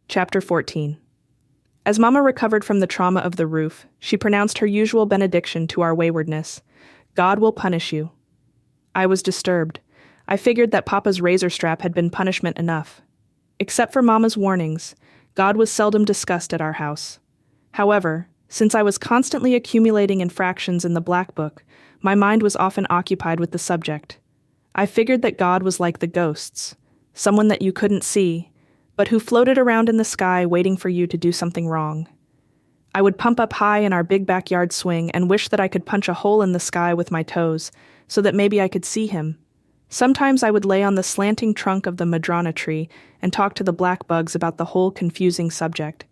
Chapter 14. As Mama recovered from the trauma of the roof, she pronounced her usual benediction to our waywardness. God will punish you. I was disturbed. I figured that Papa's razor strap had been punishment enough. Except for Mama's warnings, God was seldom discussed at our house. However, since I was constantly accumulating infractions in the Black Book, my mind was often occupied with the subject. I figured that God was like the ghosts, someone that you couldn't see, but who floated around in the sky waiting for you to do something wrong. I would pump up high in our big backyard swing and wish that I could punch a hole in the sky with my toes so that maybe I could see him. Sometimes I would lay on the slanting trunk of the madrona tree and talk to the black bugs about the whole confusing subject.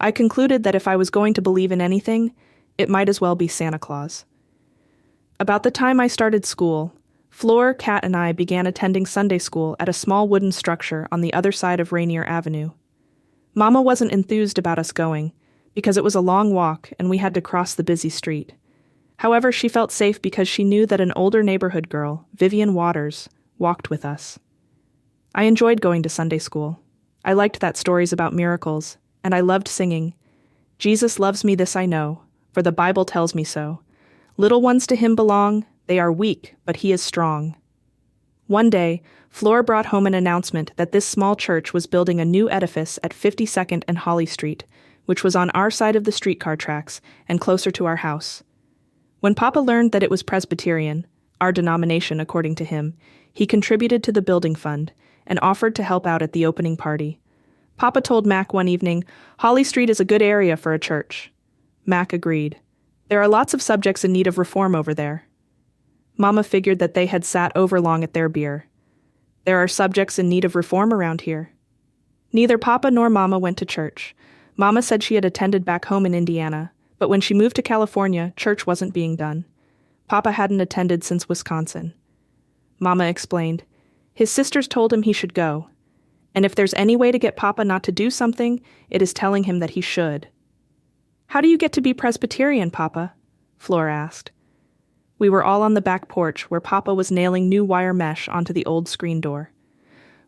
I concluded that if I was going to believe in anything, it might as well be Santa Claus. About the time I started school, Fleur, Kat, and I began attending Sunday school at a small wooden structure on the other side of Rainier Avenue. Mama wasn't enthused about us going, because it was a long walk and we had to cross the busy street. However, she felt safe because she knew that an older neighborhood girl, Vivian Waters, walked with us. I enjoyed going to Sunday school. I liked that stories about miracles, and I loved singing, Jesus loves me, this I know, for the Bible tells me so. Little ones to him belong, they are weak, but he is strong. One day, Flora brought home an announcement that this small church was building a new edifice at 52nd and Holly Street, which was on our side of the streetcar tracks and closer to our house. When Papa learned that it was Presbyterian, our denomination according to him, he contributed to the building fund and offered to help out at the opening party. Papa told Mac one evening, Holly Street is a good area for a church. Mac agreed. There are lots of subjects in need of reform over there. Mama figured that they had sat overlong at their beer. There are subjects in need of reform around here. Neither Papa nor Mama went to church. Mama said she had attended back home in Indiana, but when she moved to California, church wasn't being done. Papa hadn't attended since Wisconsin. Mama explained, his sisters told him he should go, and if there's any way to get Papa not to do something, it is telling him that he should. How do you get to be Presbyterian, Papa? Flora asked. We were all on the back porch where Papa was nailing new wire mesh onto the old screen door.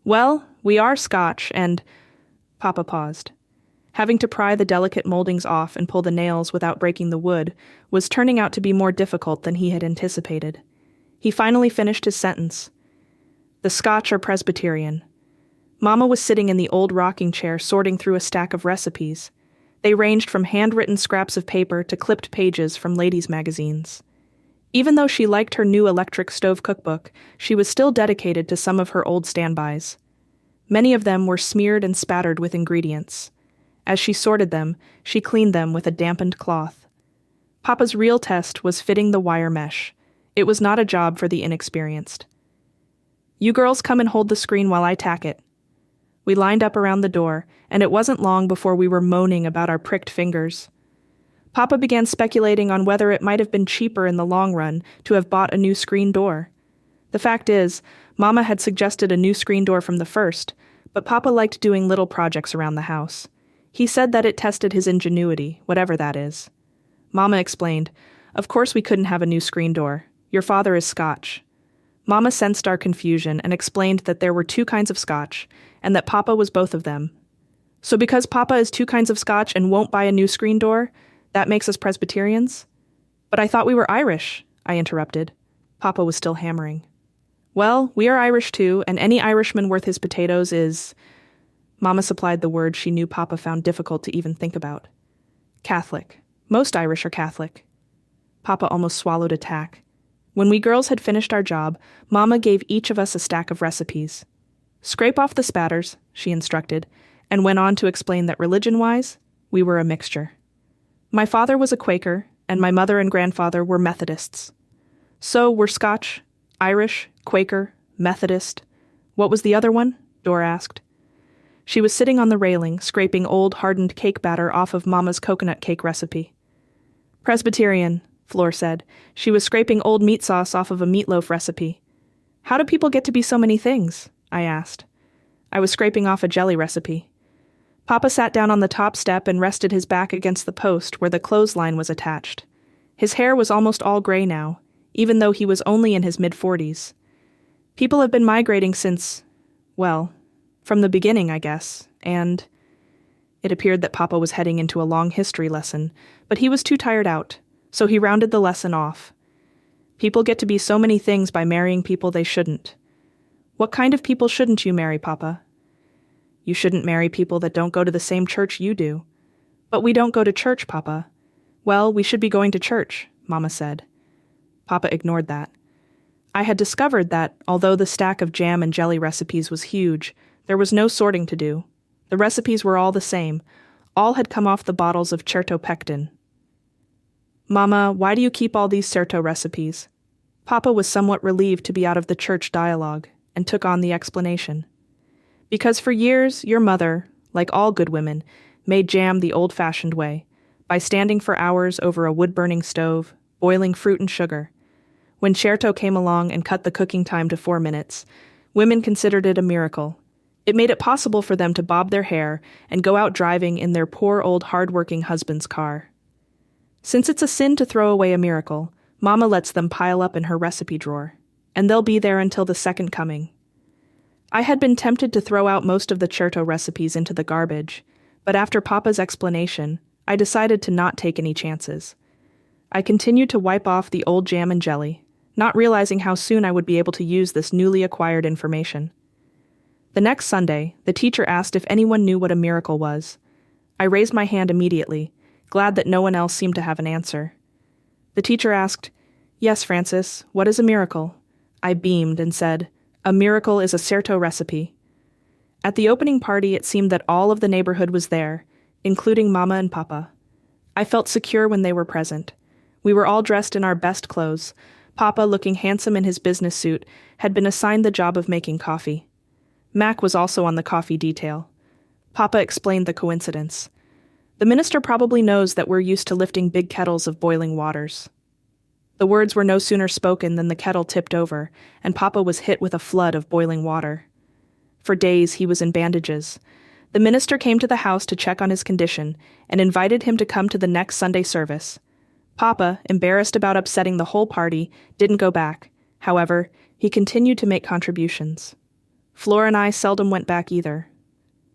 Well, we are Scotch and... Papa paused. Having to pry the delicate moldings off and pull the nails without breaking the wood was turning out to be more difficult than he had anticipated. He finally finished his sentence. The Scotch are Presbyterian. Mama was sitting in the old rocking chair sorting through a stack of recipes. They ranged from handwritten scraps of paper to clipped pages from ladies' magazines. Even though she liked her new electric stove cookbook, she was still dedicated to some of her old standbys. Many of them were smeared and spattered with ingredients. As she sorted them, she cleaned them with a dampened cloth. Papa's real test was fitting the wire mesh. It was not a job for the inexperienced. You girls come and hold the screen while I tack it. We lined up around the door, and it wasn't long before we were moaning about our pricked fingers. Papa began speculating on whether it might have been cheaper in the long run to have bought a new screen door. The fact is, Mama had suggested a new screen door from the first, but Papa liked doing little projects around the house. He said that it tested his ingenuity, whatever that is. Mama explained, of course we couldn't have a new screen door. Your father is Scotch. Mama sensed our confusion and explained that there were two kinds of Scotch, and that Papa was both of them. So because Papa is two kinds of Scotch and won't buy a new screen door, that makes us Presbyterians? But I thought we were Irish, I interrupted. Papa was still hammering. Well, we are Irish too, and any Irishman worth his potatoes is... Mama supplied the word she knew Papa found difficult to even think about. Catholic. Most Irish are Catholic. Papa almost swallowed a tack. When we girls had finished our job, Mama gave each of us a stack of recipes. Scrape off the spatters, she instructed, and went on to explain that religion-wise, we were a mixture. My father was a Quaker, and my mother and grandfather were Methodists. So we're Scotch, Irish, Quaker, Methodist. What was the other one? Dor asked. She was sitting on the railing, scraping old, hardened cake batter off of Mama's coconut cake recipe. Presbyterian, Flor said. She was scraping old meat sauce off of a meatloaf recipe. How do people get to be so many things? I asked. I was scraping off a jelly recipe. Papa sat down on the top step and rested his back against the post where the clothesline was attached. His hair was almost all gray now, even though he was only in his mid-40s. People have been migrating since, well, from the beginning, I guess, and It appeared that Papa was heading into a long history lesson, but he was too tired out, so he rounded the lesson off. People get to be so many things by marrying people they shouldn't. What kind of people shouldn't you marry, Papa? You shouldn't marry people that don't go to the same church you do. But we don't go to church, Papa. Well, we should be going to church, Mama said. Papa ignored that. I had discovered that, although the stack of jam and jelly recipes was huge, there was no sorting to do. The recipes were all the same. All had come off the bottles of certopectin. Mama, why do you keep all these certo recipes? Papa was somewhat relieved to be out of the church dialogue, and took on the explanation. Because for years, your mother, like all good women, made jam the old-fashioned way, by standing for hours over a wood-burning stove, boiling fruit and sugar. When certo came along and cut the cooking time to 4 minutes, women considered it a miracle. It made it possible for them to bob their hair and go out driving in their poor old hard-working husband's car. Since it's a sin to throw away a miracle, Mama lets them pile up in her recipe drawer, and they'll be there until the second coming. I had been tempted to throw out most of the certo recipes into the garbage, but after Papa's explanation, I decided to not take any chances. I continued to wipe off the old jam and jelly, not realizing how soon I would be able to use this newly acquired information. The next Sunday, the teacher asked if anyone knew what a miracle was. I raised my hand immediately, glad that no one else seemed to have an answer. The teacher asked, "Yes, Frances, what is a miracle?" I beamed and said, "A miracle is a certo recipe." At the opening party, it seemed that all of the neighborhood was there, including Mama and Papa. I felt secure when they were present. We were all dressed in our best clothes. Papa, looking handsome in his business suit, had been assigned the job of making coffee. Mac was also on the coffee detail. Papa explained the coincidence. The minister probably knows that we're used to lifting big kettles of boiling waters. The words were no sooner spoken than the kettle tipped over, and Papa was hit with a flood of boiling water. For days he was in bandages. The minister came to the house to check on his condition and invited him to come to the next Sunday service. Papa, embarrassed about upsetting the whole party, didn't go back. However, he continued to make contributions. Flor and I seldom went back either.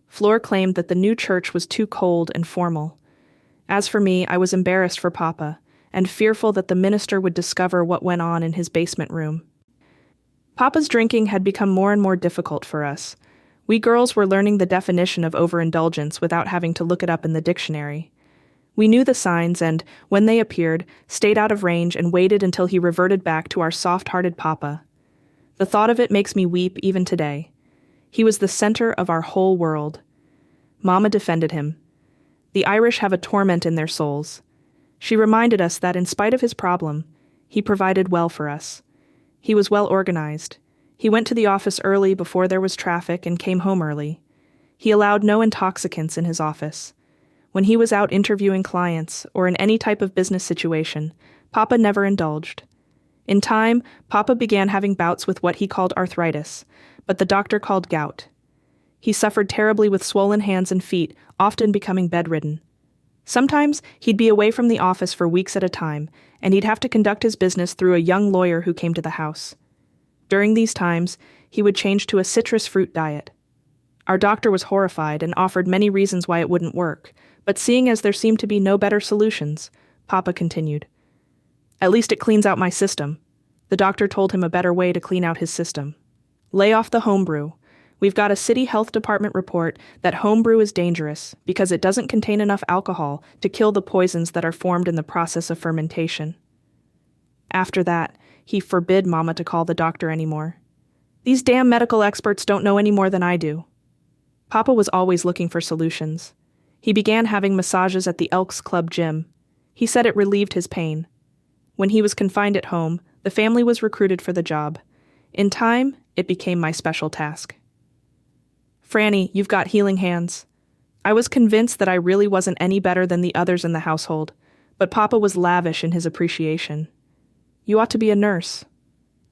Flor claimed that the new church was too cold and formal. As for me, I was embarrassed for Papa, and fearful that the minister would discover what went on in his basement room. Papa's drinking had become more and more difficult for us. We girls were learning the definition of overindulgence without having to look it up in the dictionary. We knew the signs and, when they appeared, stayed out of range and waited until he reverted back to our soft-hearted Papa. The thought of it makes me weep even today. He was the center of our whole world. Mama defended him. The Irish have a torment in their souls. She reminded us that in spite of his problem, he provided well for us. He was well organized. He went to the office early before there was traffic and came home early. He allowed no intoxicants in his office. When he was out interviewing clients or in any type of business situation, Papa never indulged. In time, Papa began having bouts with what he called arthritis, but the doctor called gout. He suffered terribly with swollen hands and feet, often becoming bedridden. Sometimes he'd be away from the office for weeks at a time, and he'd have to conduct his business through a young lawyer who came to the house. During these times, he would change to a citrus fruit diet. Our doctor was horrified and offered many reasons why it wouldn't work, but seeing as there seemed to be no better solutions, Papa continued. "At least it cleans out my system." The doctor told him a better way to clean out his system. "Lay off the homebrew. We've got a city health department report that homebrew is dangerous because it doesn't contain enough alcohol to kill the poisons that are formed in the process of fermentation." After that, he forbid Mama to call the doctor anymore. "These damn medical experts don't know any more than I do." Papa was always looking for solutions. He began having massages at the Elks Club gym. He said it relieved his pain. When he was confined at home, the family was recruited for the job. In time, it became my special task. "Franny, you've got healing hands." I was convinced that I really wasn't any better than the others in the household, but Papa was lavish in his appreciation. "You ought to be a nurse."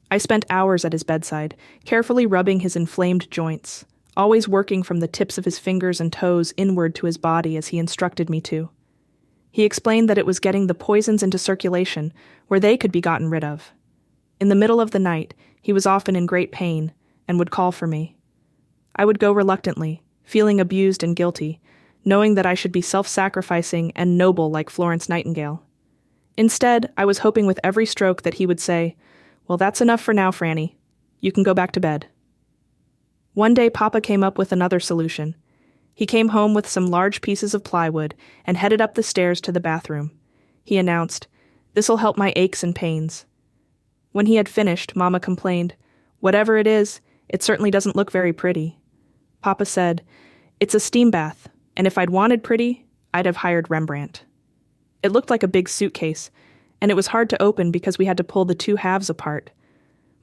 I spent hours at his bedside, carefully rubbing his inflamed joints, always working from the tips of his fingers and toes inward to his body as he instructed me to. He explained that it was getting the poisons into circulation, where they could be gotten rid of. In the middle of the night, he was often in great pain, and would call for me. I would go reluctantly, feeling abused and guilty, knowing that I should be self-sacrificing and noble like Florence Nightingale. Instead, I was hoping with every stroke that he would say, "Well, that's enough for now, Franny. You can go back to bed." One day, Papa came up with another solution. He came home with some large pieces of plywood and headed up the stairs to the bathroom. He announced, "This'll help my aches and pains." When he had finished, Mama complained, "Whatever it is, it certainly doesn't look very pretty." Papa said, "It's a steam bath, and if I'd wanted pretty, I'd have hired Rembrandt." It looked like a big suitcase, and it was hard to open because we had to pull the two halves apart.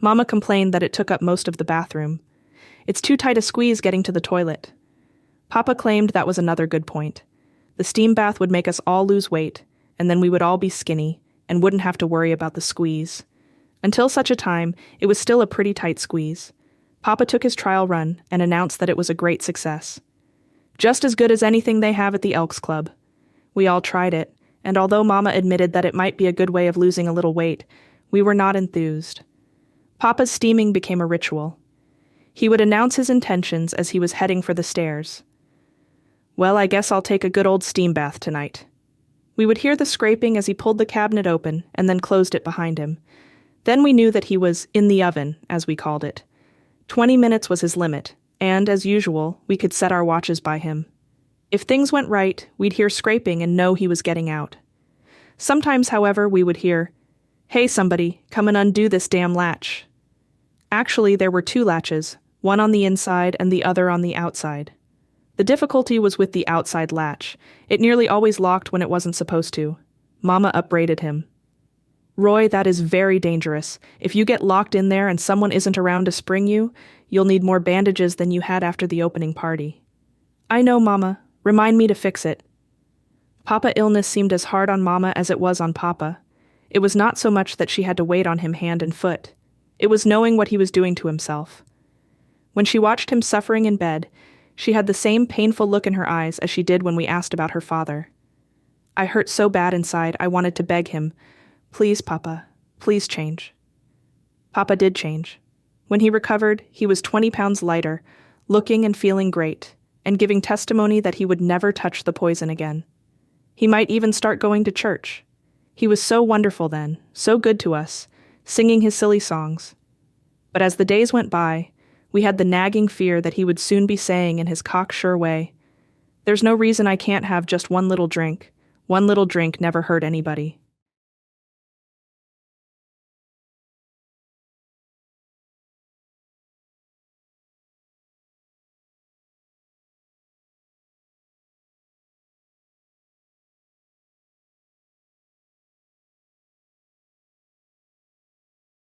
Mama complained that it took up most of the bathroom. "It's too tight a squeeze getting to the toilet." Papa claimed that was another good point. The steam bath would make us all lose weight, and then we would all be skinny and wouldn't have to worry about the squeeze. Until such a time, it was still a pretty tight squeeze. Papa took his trial run and announced that it was a great success. Just as good as anything they have at the Elks Club. We all tried it, and although Mama admitted that it might be a good way of losing a little weight, we were not enthused. Papa's steaming became a ritual. He would announce his intentions as he was heading for the stairs. "Well, I guess I'll take a good old steam bath tonight." We would hear the scraping as he pulled the cabinet open and then closed it behind him. Then we knew that he was in the oven, as we called it. 20 minutes was his limit, and, as usual, we could set our watches by him. If things went right, we'd hear scraping and know he was getting out. Sometimes, however, we would hear, "Hey, somebody, come and undo this damn latch." Actually, there were two latches, one on the inside and the other on the outside. The difficulty was with the outside latch. It nearly always locked when it wasn't supposed to. Mama upbraided him. "Roy, that is very dangerous. If you get locked in there and someone isn't around to spring you, you'll need more bandages than you had after the opening party." "I know, Mama. Remind me to fix it." Papa illness seemed as hard on Mama as it was on Papa. It was not so much that she had to wait on him hand and foot. It was knowing what he was doing to himself. When she watched him suffering in bed, she had the same painful look in her eyes as she did when we asked about her father. I hurt so bad inside I wanted to beg him, "Please, Papa, please change." Papa did change. When he recovered, he was 20 pounds lighter, looking and feeling great, and giving testimony that he would never touch the poison again. He might even start going to church. He was so wonderful then, so good to us, singing his silly songs. But as the days went by, we had the nagging fear that he would soon be saying in his cocksure way, "There's no reason I can't have just one little drink. One little drink never hurt anybody."